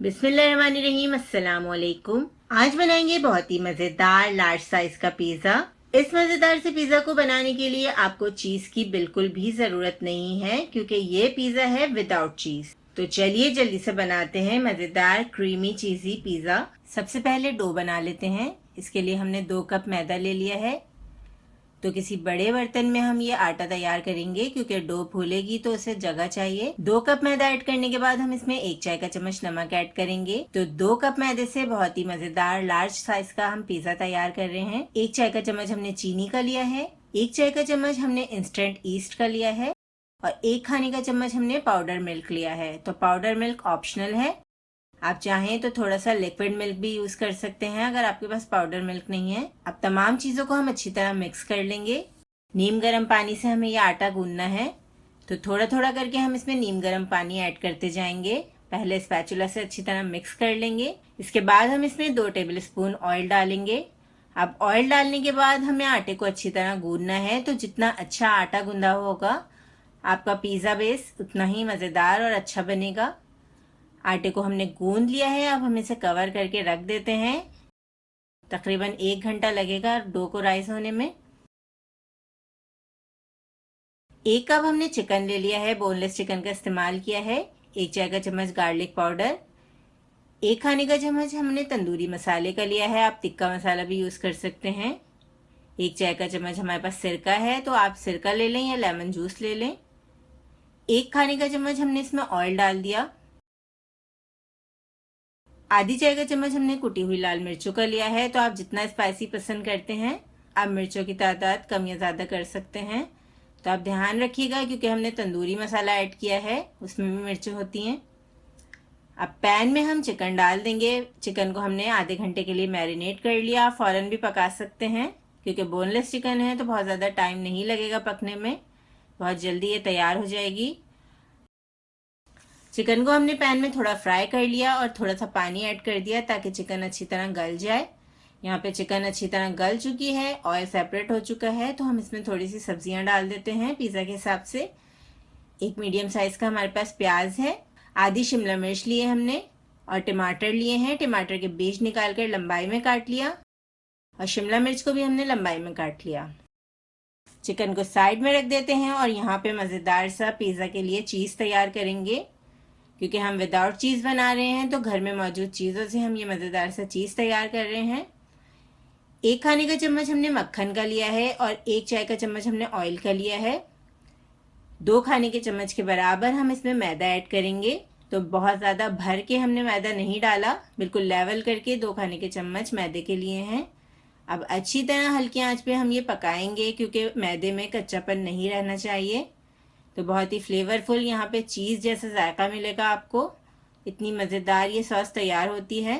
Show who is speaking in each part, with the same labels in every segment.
Speaker 1: बिस्मिल्लाहिर्रहमानिर्रहीम। अस्सलाम वालेकुम। आज बनाएंगे बहुत ही मज़ेदार लार्ज साइज का पिज़्ज़ा। इस मज़ेदार से पिज़्ज़ा को बनाने के लिए आपको चीज़ की बिल्कुल भी ज़रूरत नहीं है, क्योंकि ये पिज़्ज़ा है विदाउट चीज़। तो चलिए जल्दी से बनाते हैं मज़ेदार क्रीमी चीज़ी पिज़्ज़ा। सबसे पहले डो बना लेते हैं। इसके लिए हमने 2 कप मैदा ले लिया है। तो किसी बड़े बर्तन में हम ये आटा तैयार करेंगे, क्योंकि डो फूलेगी तो उसे जगह चाहिए। 2 कप मैदा ऐड करने के बाद हम इसमें 1 चाय का चम्मच नमक ऐड करेंगे। तो 2 कप मैदे से बहुत ही मजेदार लार्ज साइज का हम पिज्जा तैयार कर रहे हैं। 1 चाय का चम्मच हमने चीनी का लिया है, 1 चाय का चम्मच हमने इंस्टेंट ईस्ट का लिया है और 1 खाने का चम्मच हमने पाउडर मिल्क लिया है। तो पाउडर मिल्क ऑप्शनल है, आप चाहें तो थोड़ा सा लिक्विड मिल्क भी यूज कर सकते हैं अगर आपके पास पाउडर मिल्क नहीं है। अब तमाम चीजों को हम अच्छी तरह मिक्स कर लेंगे। नीम गर्म पानी से हमें यह आटा गूंदना है, तो थोड़ा थोड़ा करके हम इसमें नीम गर्म पानी ऐड करते जाएंगे। पहले स्पैचुला से अच्छी तरह मिक्स कर लेंगे। इसके बाद हम इसमें 2 टेबल स्पून ऑयल डालेंगे। अब ऑयल डालने के बाद हमें आटे को अच्छी तरह गूंदना है। तो जितना अच्छा आटा गूंदा होगा आपका पिज्जा बेस उतना ही मजेदार और अच्छा बनेगा। आटे को हमने गूंद लिया है। अब हम इसे कवर करके रख देते हैं। तकरीबन 1 घंटा लगेगा डो को राइस होने में। 1 कप हमने चिकन ले लिया है, बोनलेस चिकन का इस्तेमाल किया है। 1 चाय का चम्मच गार्लिक पाउडर, 1 खाने का चम्मच हमने तंदूरी मसाले का लिया है, आप तिक्का मसाला भी यूज कर सकते हैं। 1 चाय का चम्मच हमारे पास सिरका है, तो आप सिरका ले लें या लेमन जूस ले लें। 1 खाने का चम्मच हमने इसमें ऑयल डाल दिया। आधी चाय का चम्मच हमने कुटी हुई लाल मिर्चों का लिया है, तो आप जितना स्पाइसी पसंद करते हैं आप मिर्चों की तादाद कम या ज़्यादा कर सकते हैं। तो आप ध्यान रखिएगा, क्योंकि हमने तंदूरी मसाला ऐड किया है उसमें भी मिर्चें होती हैं। अब पैन में हम चिकन डाल देंगे। चिकन को हमने आधे घंटे के लिए मैरिनेट कर लिया। आप फ़ौरन भी पका सकते हैं, क्योंकि बोनलेस चिकन है तो बहुत ज़्यादा टाइम नहीं लगेगा पकने में, बहुत जल्दी ये तैयार हो जाएगी। चिकन को हमने पैन में थोड़ा फ्राई कर लिया और थोड़ा सा पानी ऐड कर दिया ताकि चिकन अच्छी तरह गल जाए। यहाँ पे चिकन अच्छी तरह गल चुकी है, ऑयल सेपरेट हो चुका है। तो हम इसमें थोड़ी सी सब्जियां डाल देते हैं पिज़्ज़ा के हिसाब से। 1 मीडियम साइज का हमारे पास प्याज है, आधी शिमला मिर्च लिए हमने और टमाटर लिए हैं। टमाटर के बीज निकाल कर लंबाई में काट लिया और शिमला मिर्च को भी हमने लंबाई में काट लिया। चिकन को साइड में रख देते हैं और यहाँ पे मज़ेदार सा पिज़्ज़ा के लिए चीज़ तैयार करेंगे। क्योंकि हम विदाउट चीज़ बना रहे हैं तो घर में मौजूद चीज़ों से हम ये मज़ेदार सा चीज़ तैयार कर रहे हैं। 1 खाने का चम्मच हमने मक्खन का लिया है और 1 चाय का चम्मच हमने ऑयल का लिया है। 2 खाने के चम्मच के बराबर हम इसमें मैदा ऐड करेंगे। तो बहुत ज़्यादा भर के हमने मैदा नहीं डाला, बिल्कुल लेवल करके 2 खाने के चम्मच मैदे के लिए हैं। अब अच्छी तरह हल्की आंच पे हम ये पकाएंगे, क्योंकि मैदे में कच्चापन नहीं रहना चाहिए। तो बहुत ही फ्लेवरफुल यहाँ पे चीज़ जैसा जायका मिलेगा आपको। इतनी मज़ेदार ये सॉस तैयार होती है।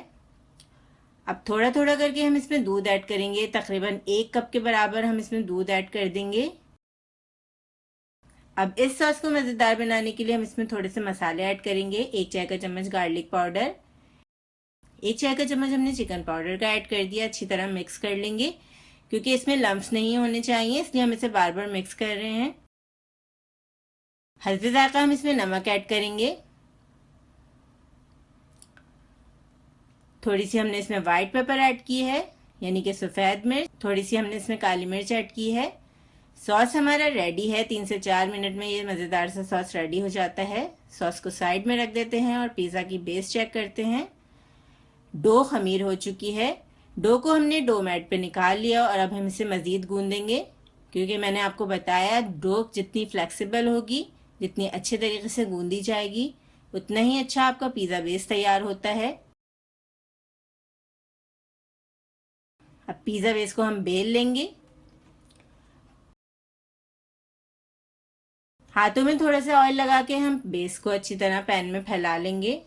Speaker 1: अब थोड़ा थोड़ा करके हम इसमें दूध ऐड करेंगे। तकरीबन 1 कप के बराबर हम इसमें दूध ऐड कर देंगे। अब इस सॉस को मज़ेदार बनाने के लिए हम इसमें थोड़े से मसाले ऐड करेंगे। 1 चाय का चम्मच गार्लिक पाउडर, 1 चाय का चम्मच हमने चिकन पाउडर का ऐड कर दिया। अच्छी तरह मिक्स कर लेंगे, क्योंकि इसमें लम्प्स नहीं होने चाहिए, इसलिए हम इसे बार बार मिक्स कर रहे हैं। हल्के जायका हम इसमें नमक ऐड करेंगे। थोड़ी सी हमने इसमें वाइट पेपर ऐड की है, यानी कि सफ़ेद मिर्च। थोड़ी सी हमने इसमें काली मिर्च ऐड की है। सॉस हमारा रेडी है। 3 से 4 मिनट में ये मज़ेदार सा सॉस रेडी हो जाता है। सॉस को साइड में रख देते हैं और पिज़्ज़ा की बेस चेक करते हैं। डो खमीर हो चुकी है। डो को हमने डो मैट पे निकाल लिया और अब हम इसे मज़ीद गूंदेंगे, क्योंकि मैंने आपको बताया डो जितनी फ्लेक्सिबल होगी, जितनी अच्छे तरीके से गूंदी जाएगी, उतना ही अच्छा आपका पिज़्ज़ा बेस तैयार होता है। अब पिज़्ज़ा बेस को हम बेल लेंगे। हाथों में थोड़ा सा ऑयल लगा के हम बेस को अच्छी तरह पैन में फैला लेंगे।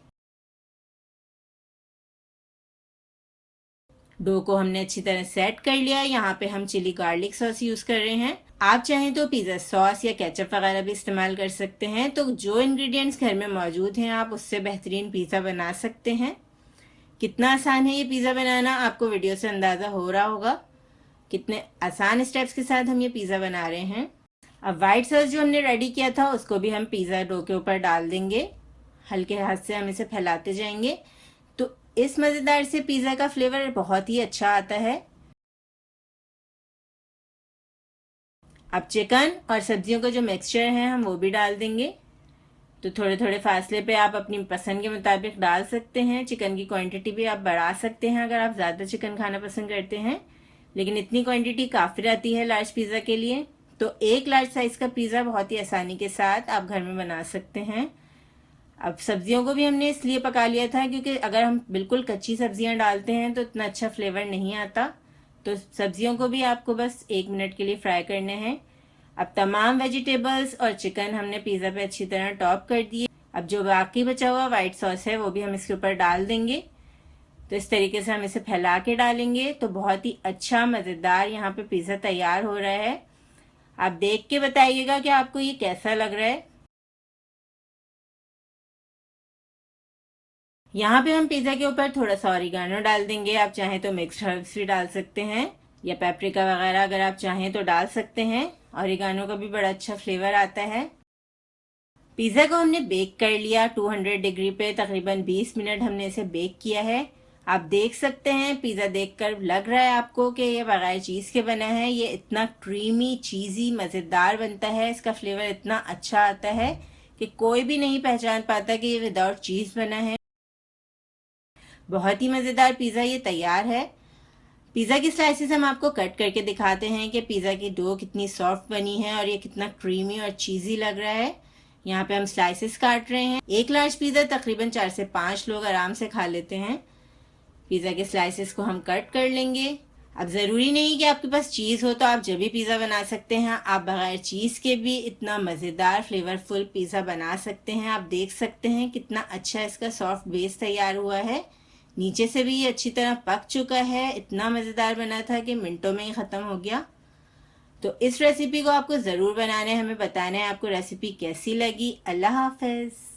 Speaker 1: डो को हमने अच्छी तरह सेट कर लिया। यहाँ पे हम चिली गार्लिक सॉस यूज कर रहे हैं। आप चाहें तो पिज़्ज़ा सॉस या केचप वगैरह भी इस्तेमाल कर सकते हैं। तो जो इंग्रेडिएंट्स घर में मौजूद हैं आप उससे बेहतरीन पिज़्ज़ा बना सकते हैं। कितना आसान है ये पिज़्ज़ा बनाना, आपको वीडियो से अंदाज़ा हो रहा होगा कितने आसान स्टेप्स के साथ हम ये पिज़्ज़ा बना रहे हैं। अब वाइट सॉस जो हमने रेडी किया था उसको भी हम पिज़्ज़ा डो के ऊपर डाल देंगे। हल्के हाथ से हम इसे फैलाते जाएंगे इस मज़ेदार से पिज़्ज़ा का फ्लेवर बहुत ही अच्छा आता है। अब चिकन और सब्जियों का जो मिक्सचर है हम वो भी डाल देंगे। तो थोड़े थोड़े फासले पे आप अपनी पसंद के मुताबिक डाल सकते हैं। चिकन की क्वांटिटी भी आप बढ़ा सकते हैं अगर आप ज़्यादा चिकन खाना पसंद करते हैं, लेकिन इतनी क्वांटिटी काफ़ी रहती है लार्ज पिज़्ज़ा के लिए। तो एक लार्ज साइज़ का पिज़्ज़ा बहुत ही आसानी के साथ आप घर में बना सकते हैं। अब सब्जियों को भी हमने इसलिए पका लिया था क्योंकि अगर हम बिल्कुल कच्ची सब्जियां डालते हैं तो इतना अच्छा फ्लेवर नहीं आता। तो सब्जियों को भी आपको बस 1 मिनट के लिए फ्राई करने हैं। अब तमाम वेजिटेबल्स और चिकन हमने पिज़्ज़ा पे अच्छी तरह टॉप कर दिए। अब जो बाकी बचा हुआ वाइट सॉस है वो भी हम इसके ऊपर डाल देंगे। तो इस तरीके से हम इसे फैला के डालेंगे तो बहुत ही अच्छा मज़ेदार यहाँ पे पिज़्ज़ा तैयार हो रहा है। आप देख के बताइएगा कि आपको ये कैसा लग रहा है। यहाँ पे हम पिज़्ज़ा के ऊपर थोड़ा सा ऑरिगानो डाल देंगे। आप चाहें तो मिक्स्ड हर्ब्स भी डाल सकते हैं या पेपरिका वगैरह अगर आप चाहें तो डाल सकते हैं। ऑरिगानो का भी बड़ा अच्छा फ्लेवर आता है। पिज़्ज़ा को हमने बेक कर लिया 200 डिग्री पे, तकरीबन 20 मिनट हमने इसे बेक किया है। आप देख सकते हैं पिज़्ज़ा देखकर लग रहा है आपको कि ये बगैर चीज़ के बना है। ये इतना क्रीमी चीज़ी मज़ेदार बनता है, इसका फ्लेवर इतना अच्छा आता है कि कोई भी नहीं पहचान पाता कि ये विदाउट चीज़ बना है। बहुत ही मज़ेदार पिज़्ज़ा ये तैयार है। पिज़्ज़ा की स्लाइसेस हम आपको कट करके दिखाते हैं कि पिज़्ज़ा की डो कितनी सॉफ्ट बनी है और ये कितना क्रीमी और चीज़ी लग रहा है। यहाँ पे हम स्लाइसेस काट रहे हैं। एक लार्ज पिज़्ज़ा तकरीबन 4 से 5 लोग आराम से खा लेते हैं। पिज़्ज़ा के स्लाइसेस को हम कट कर लेंगे। अब ज़रूरी नहीं कि आपके पास चीज़ हो तो आप जब भी पिज़्ज़ा बना सकते हैं। आप बगैर चीज़ के भी इतना मज़ेदार फ्लेवरफुल पिज़्ज़ा बना सकते हैं। आप देख सकते हैं कितना अच्छा इसका सॉफ्ट बेस तैयार हुआ है। नीचे से भी ये अच्छी तरह पक चुका है। इतना मज़ेदार बना था कि मिनटों में ही ख़त्म हो गया। तो इस रेसिपी को आपको ज़रूर बनाना है, हमें बताना है आपको रेसिपी कैसी लगी। अल्लाह हाफ़िज़।